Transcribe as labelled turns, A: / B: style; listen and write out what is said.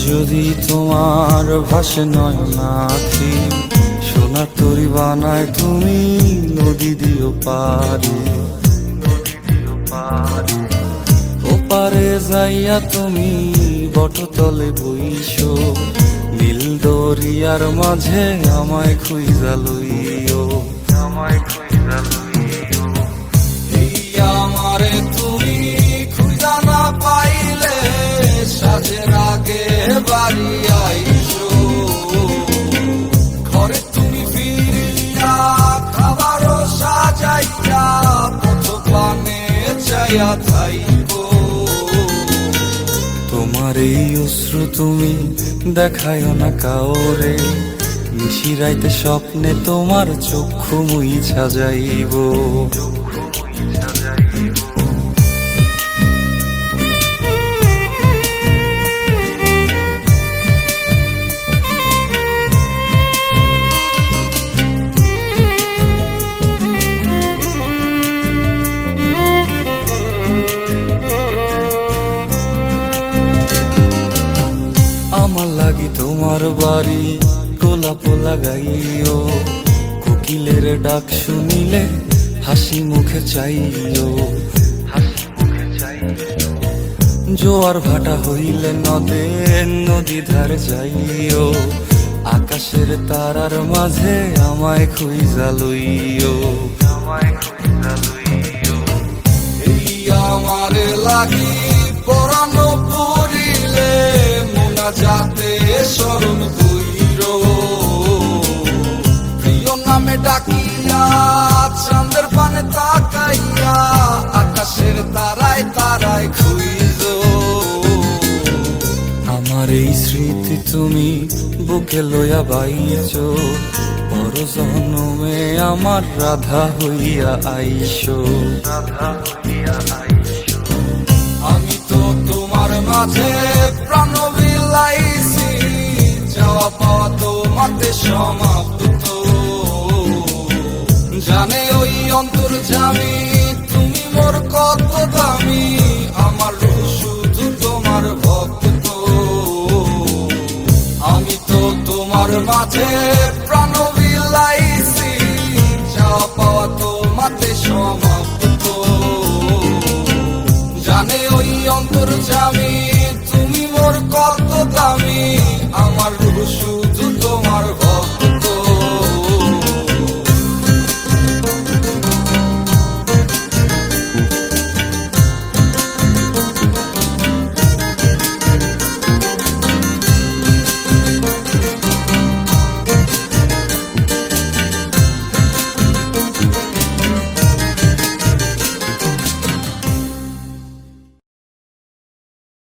A: যদি তোমার ভাসে নয়নাখি, সোনার তরি বানায় তুমি নদী দিও পারে। ওপারে যাইয়া তুমি বটতলে বইসো, নীল দরিয়ার মাঝে আমায় খুঁজা লইও, আমায় খুঁজা লইও। এই আমারে তুমি খুঁজা না পাইলে সাজের আগে বাড়ি আইসো, ঘরে তুমি ফিরিয়া খাবারও সাজাইয়া পথ পানে চাইয়া থাইকো। তোমার এই অশ্রু তুমি দেখায় না কাউরে, নিশিরাইতে স্বপ্নে তোমার চক্ষু মুইছা যাইব। আমার লাগি তোমার বাড়ি গোলাপ লাগাইও, কোকিলের ডাক শুনিলে হাসি মুখে চাইও, হাসি মুখে চাইও। জোয়ার ভাটা হইলে নদে নদী ধার যাইও, আকাশের তারার মাঝে আমায় খুঁজা লইও, আমায় খুঁজা লইও। এই আমার লাগি পরানো পড়িলে যাতে স্মরণ কইর, প্রিয় নামে ডাকিয়া চাঁদের পানে তাকাইয়া আকাশের তারায় তারায় খুইজ। আমার এই স্মৃতি তুমি বুকে লইয়া বাইছ, পর জন্মে আমার রাধা হইয়া আইসো, রাধা হইয়া আইসো। আমি তো তোমার মাঝে প্রাণ বিলাইছি, যাওয়া পাওয়া তোমাতে সমাপ্ত। জানে ওই অন্তর্যামী তুমি মোর কত দামি, আমার শুধু তোমার ভক্ত। আমি তো তোমার মাঝে প্রাণ বিলাইছি, যাওয়া পাওয়া তোমাতে সমাপ্ত। জানে ওই অন্তর্যামী তুমি মোর কত দামি, আমার শুধু